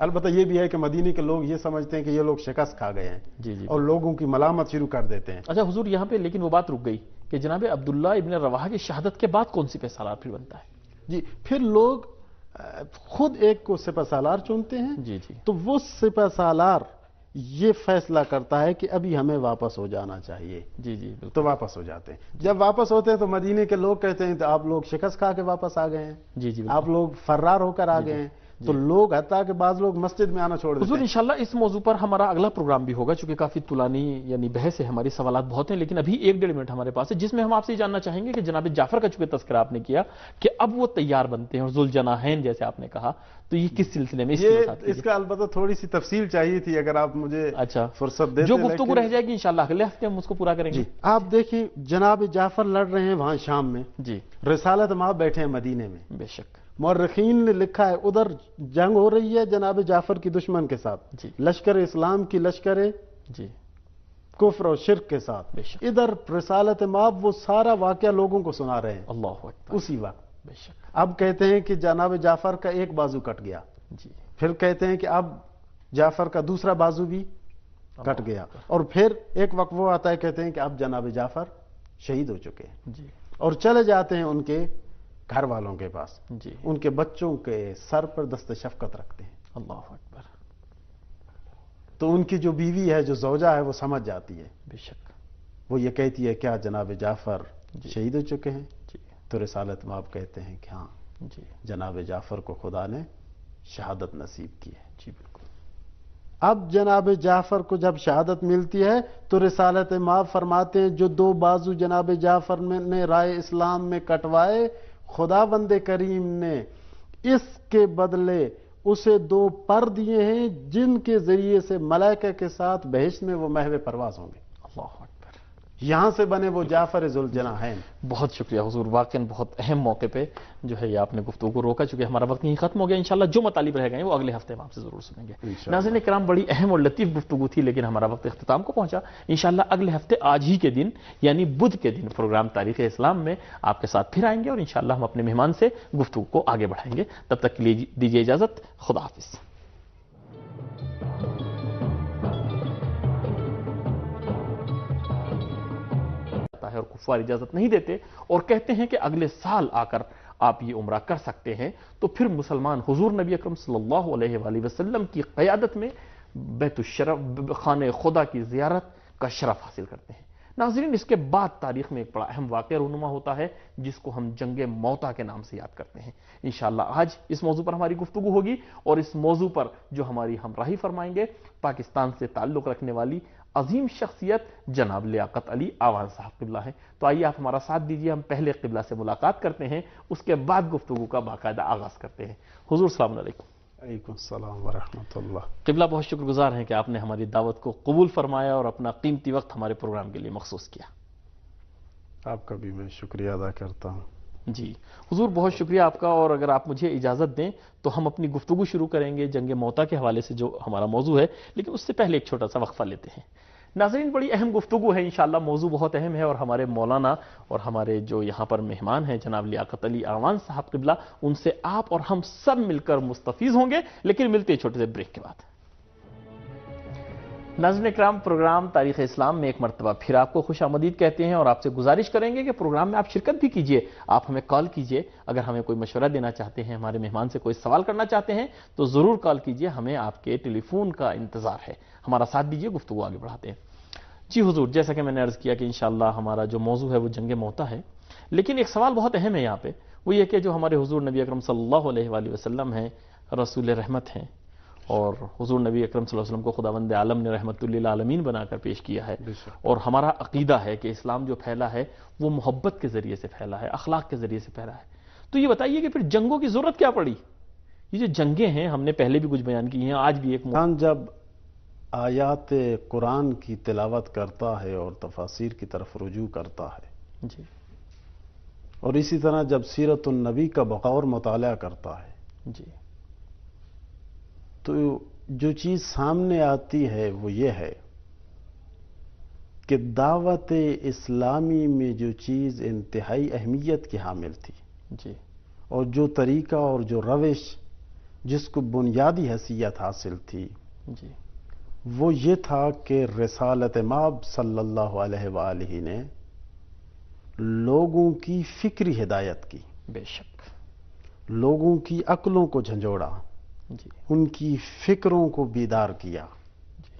S2: البتہ یہ بھی ہے کہ مدینے کے لوگ یہ سمجھتے ہیں کہ یہ لوگ شکست کھا گئے ہیں.
S1: جی جی
S2: اور لوگوں کی ملامت شروع کر دیتے ہیں.
S1: اچھا حضور, یہاں پہ لیکن وہ بات رک گئی کہ جناب عبداللہ ابن رواحہ کی شہادت کے بعد کون سی سپہ سالار پھر بنتا ہے؟
S2: جی پھر لوگ خود ایک کو سپہ سالار چنتے ہیں.
S1: جی جی
S2: تو وہ سپہ سالار یہ فیصلہ کرتا ہے کہ ابھی ہمیں واپس ہو جانا چاہیے.
S1: جی جی بالکل.
S2: تو واپس ہو جاتے ہیں. جب واپس ہوتے ہیں تو مدینے کے لوگ کہتے ہیں تو آپ لوگ شکست کھا کے واپس آ گئے ہیں,
S1: جی جی
S2: آپ لوگ فرار ہو کر آ گئے ہیں. تو لوگ حتیٰ کہ بعض لوگ مسجد میں آنا چھوڑ دیتے
S1: حضور
S2: ہیں.
S1: انشاءاللہ اس موضوع پر ہمارا اگلا پروگرام بھی ہوگا, چونکہ کافی طولانی یعنی بحث ہے, ہماری سوالات بہت ہیں, لیکن ابھی 1-1.5 منٹ ہمارے پاس ہے جس میں ہم آپ سے جاننا چاہیں گے کہ جناب جعفر کا چونکہ تذکرہ آپ نے کیا کہ اب وہ تیار بنتے ہیں اور ذوالجناحین جیسے آپ نے کہا, تو یہ کس سلسلے میں
S2: اس کا البتہ تھوڑی سی تفصیل چاہیے تھی, اگر آپ مجھے
S1: اچھا
S2: فرصت دیتے.
S1: جو گفتگو رہ جائے گی انشاءاللہ اگلے ہفتے ہم اس کو پورا کریں گے.
S2: آپ دیکھیں جناب جعفر لڑ رہے ہیں وہاں شام میں,
S1: جی
S2: رسالت مآب بیٹھے ہیں مدینے میں.
S1: بے شک
S2: مورخین نے لکھا ہے ادھر جنگ ہو رہی ہے جناب جعفر کی دشمن کے ساتھ,
S1: جی
S2: لشکر اسلام کی لشکر
S1: جی
S2: کفر اور شرک کے ساتھ.
S1: بے شک.
S2: ادھر رسالت مآب وہ سارا واقعہ لوگوں کو سنا رہے ہیں
S1: اللہ اکبر.
S2: اسی وقت.
S1: بے شک.
S2: اب کہتے ہیں کہ جناب جعفر کا ایک بازو کٹ گیا,
S1: جی
S2: پھر کہتے ہیں کہ اب جعفر کا دوسرا بازو بھی کٹ گیا, اور پھر ایک وقت وہ آتا ہے کہتے ہیں کہ اب جناب جعفر شہید ہو چکے ہیں.
S1: جی
S2: اور چلے جاتے ہیں ان کے گھر والوں کے پاس,
S1: جی
S2: ان کے بچوں کے سر پر دست شفقت رکھتے ہیں.
S1: اللہ اکبر.
S2: تو ان کی جو بیوی ہے, جو زوجہ ہے, وہ سمجھ جاتی ہے.
S1: بے شک.
S2: وہ یہ کہتی ہے کیا جناب جعفر
S1: جی.
S2: شہید ہو چکے ہیں؟
S1: جی
S2: تو رسالت مآب کہتے ہیں کہ ہاں
S1: جی
S2: جناب جعفر کو خدا نے شہادت نصیب کی ہے.
S1: جی بالکل.
S2: اب جناب جعفر کو جب شہادت ملتی ہے تو رسالت مآب فرماتے ہیں جو 2 بازو جناب جعفر نے رائے اسلام میں کٹوائے, خدا بند کریم نے اس کے بدلے اسے 2 پر دیے ہیں جن کے ذریعے سے ملائکہ کے ساتھ بہشت میں وہ محو پرواز ہوں گے.
S1: اللہ اکبر.
S2: یہاں سے بنے وہ جعفر ذوالجناحین.
S1: بہت شکریہ حضور, واقعا بہت اہم موقع پہ جو ہے یہ آپ نے گفتگو کو روکا, چونکہ ہمارا وقت نہیں ختم ہو گیا. انشاءاللہ جو مطالب رہ گئے ہیں وہ اگلے ہفتے ہم آپ سے ضرور سنیں گے. ناظرین کرام, بڑی اہم اور لطیف گفتگو تھی, لیکن ہمارا وقت اختتام کو پہنچا. انشاءاللہ اگلے ہفتے آج ہی کے دن یعنی بدھ کے دن پروگرام تاریخ اسلام میں آپ کے ساتھ پھر آئیں گے, اور انشاءاللہ ہم اپنے مہمان سے گفتگو کو آگے بڑھائیں گے. تب تک کے لیے دیجیے اجازت. خدا حافظ. ہے اور کفار اجازت نہیں دیتے اور کہتے ہیں کہ اگلے سال آ کر آپ یہ عمرہ کر سکتے ہیں تو پھر مسلمان حضور نبی اکرم صلی اللہ علیہ وآلہ وسلم کی قیادت میں بیت الشرف خانہ خدا کی زیارت کا شرف حاصل کرتے ہیں۔ ناظرین، اس کے بعد تاریخ میں ایک بڑا اہم واقعہ رونما ہوتا ہے جس کو ہم جنگ موتا کے نام سے یاد کرتے ہیں۔ انشاءاللہ آج اس موضوع پر ہماری گفتگو ہوگی، اور اس موضوع پر جو ہماری ہمراہی فرمائیں گے پاکستان سے تعلق رکھنے والی عظیم شخصیت جناب لیاقت علی آوان صاحب قبلہ ہیں۔ تو آئیے آپ ہمارا ساتھ دیجیے، ہم پہلے قبلہ سے ملاقات کرتے ہیں، اس کے بعد گفتگو کا باقاعدہ آغاز کرتے ہیں۔ حضور السلام علیکم۔
S2: وعلیکم السلام ورحمۃ اللہ۔
S1: قبلہ، بہت شکر گزار ہیں کہ آپ نے ہماری دعوت کو قبول فرمایا اور اپنا قیمتی وقت ہمارے پروگرام کے لیے مخصوص کیا۔
S2: آپ کا بھی میں شکریہ ادا کرتا ہوں۔
S1: جی حضور، بہت شکریہ آپ کا، اور اگر آپ مجھے اجازت دیں تو ہم اپنی گفتگو شروع کریں گے جنگ موتا کے حوالے سے جو ہمارا موضوع ہے، لیکن اس سے پہلے ایک چھوٹا سا وقفہ لیتے ہیں۔ ناظرین، بڑی اہم گفتگو ہے، انشاءاللہ موضوع بہت اہم ہے، اور ہمارے مولانا اور ہمارے جو یہاں پر مہمان ہیں جناب لیاقت علی آوان صاحب قبلہ، ان سے آپ اور ہم سب مل کر مستفیض ہوں گے، لیکن ملتے ہیں چھوٹے سے بریک کے بعد۔ ناظرین اکرام، پروگرام تاریخ اسلام میں ایک مرتبہ پھر آپ کو خوش آمدید کہتے ہیں، اور آپ سے گزارش کریں گے کہ پروگرام میں آپ شرکت بھی کیجئے، آپ ہمیں کال کیجئے، اگر ہمیں کوئی مشورہ دینا چاہتے ہیں، ہمارے مہمان سے کوئی سوال کرنا چاہتے ہیں تو ضرور کال کیجئے، ہمیں آپ کے ٹیلی فون کا انتظار ہے۔ ہمارا ساتھ دیجئے، گفتگو آگے بڑھاتے ہیں۔ جی حضور، جیسا کہ میں نے عرض کیا کہ انشاءاللہ ہمارا جو موضوع ہے وہ جنگ موتا ہے، لیکن ایک سوال بہت اہم ہے یہاں پہ، وہ یہ کہ جو ہمارے حضور نبی اکرم صلی اللہ علیہ وآلہ وسلم ہیں، رسول رحمت ہیں، اور حضور نبی اکرم صلی اللہ علیہ وسلم کو خداوند عالم نے رحمت للعالمین بنا کر پیش کیا ہے، اور ہمارا عقیدہ ہے کہ اسلام جو پھیلا ہے وہ محبت کے ذریعے سے پھیلا ہے، اخلاق کے ذریعے سے پھیلا ہے۔ تو یہ بتائیے کہ پھر جنگوں کی ضرورت کیا پڑی؟ یہ جو جنگیں ہیں ہم نے پہلے بھی کچھ بیان کی ہیں، آج بھی ایک
S2: انسان جب آیات قرآن کی تلاوت کرتا ہے اور تفاسیر کی طرف رجوع کرتا ہے،
S1: جی
S2: اور اسی طرح جب سیرت النبی کا بغور مطالعہ کرتا ہے،
S1: جی
S2: تو جو چیز سامنے آتی ہے وہ یہ ہے کہ دعوت اسلامی میں جو چیز انتہائی اہمیت کی حامل تھی،
S1: جی
S2: اور جو طریقہ اور جو روش جس کو بنیادی حیثیت حاصل تھی،
S1: جی
S2: وہ یہ تھا کہ رسالت مآب صلی اللہ علیہ وآلہ نے لوگوں کی فکری ہدایت کی،
S1: بے شک،
S2: لوگوں کی عقلوں کو جھنجھوڑا،
S1: جی
S2: ان کی فکروں کو بیدار کیا،
S1: جی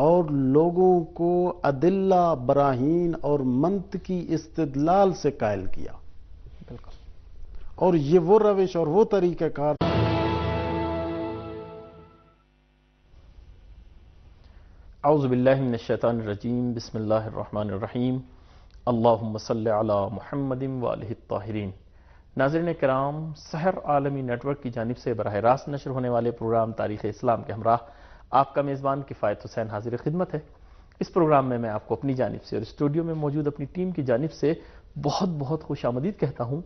S2: اور لوگوں کو ادلہ، براہین اور منطقی استدلال سے قائل کیا،
S1: بالکل۔
S2: اور یہ وہ روش اور وہ طریقہ کار۔
S1: اعوذ باللہ من الشیطان الرجیم، بسم اللہ الرحمن الرحیم، اللہم صلی علی محمد وآلہ الطاہرین۔ ناظرین کرام، سحر عالمی نیٹ ورک کی جانب سے براہ راست نشر ہونے والے پروگرام تاریخ اسلام کے ہمراہ آپ کا میزبان کفایت حسین حاضر خدمت ہے۔ اس پروگرام میں آپ کو اپنی جانب سے اور اسٹوڈیو میں موجود اپنی ٹیم کی جانب سے بہت بہت خوش آمدید کہتا ہوں،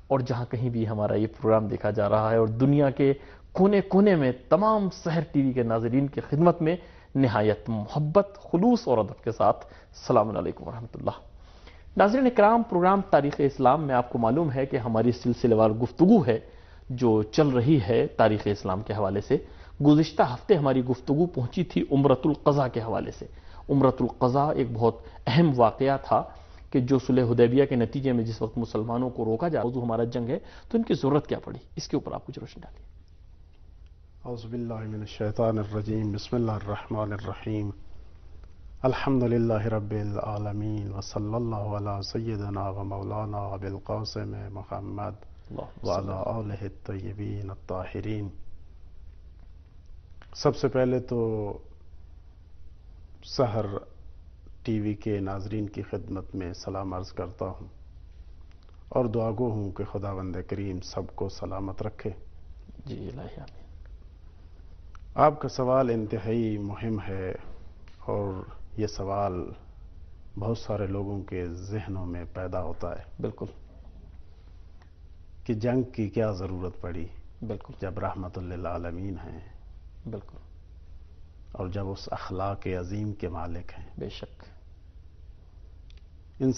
S1: اور جہاں کہیں بھی ہمارا یہ پروگرام دیکھا جا رہا ہے اور دنیا کے کونے کونے میں تمام سحر ٹی وی کے ناظرین کی خدمت میں نہایت محبت، خلوص اور ادب کے ساتھ السلام علیکم ورحمۃ اللہ۔ ناظرین اکرام، پروگرام تاریخ اسلام میں آپ کو معلوم ہے کہ ہماری سلسلے وار گفتگو ہے جو چل رہی ہے تاریخ اسلام کے حوالے سے۔ گزشتہ ہفتے ہماری گفتگو پہنچی تھی عمرۃ القضا کے حوالے سے۔ عمرۃ القضا ایک بہت اہم واقعہ تھا کہ جو صلح حدیبیہ کے نتیجے میں جس وقت مسلمانوں کو روکا جا، موضوع ہمارا جنگ ہے، تو ان کی ضرورت کیا پڑی، اس کے اوپر آپ کچھ روشنی ڈالیے۔
S2: اعوذ باللہ من الشیطان الرجیم، بسم اللہ الرحمن الرحیم، الحمد للہ رب العالمین، وصلی اللہ علی سیدنا و مولانا ابوالقاسم محمد وعلی آلہ الطیبین الطاہرین۔ سب سے پہلے تو سحر ٹی وی کے ناظرین کی خدمت میں سلام عرض کرتا ہوں، اور دعا گو ہوں کہ خداوند کریم سب کو سلامت رکھے۔
S1: جی الہی آمین۔
S2: آپ کا سوال انتہائی مہم ہے، اور یہ سوال بہت سارے لوگوں کے ذہنوں میں پیدا ہوتا ہے
S1: بالکل
S2: کہ جنگ کی کیا ضرورت پڑی
S1: بالکل
S2: جب رحمت للعالمین ہیں،
S1: بالکل،
S2: اور جب اس اخلاق عظیم کے مالک ہیں۔
S1: بے شک۔
S2: انسان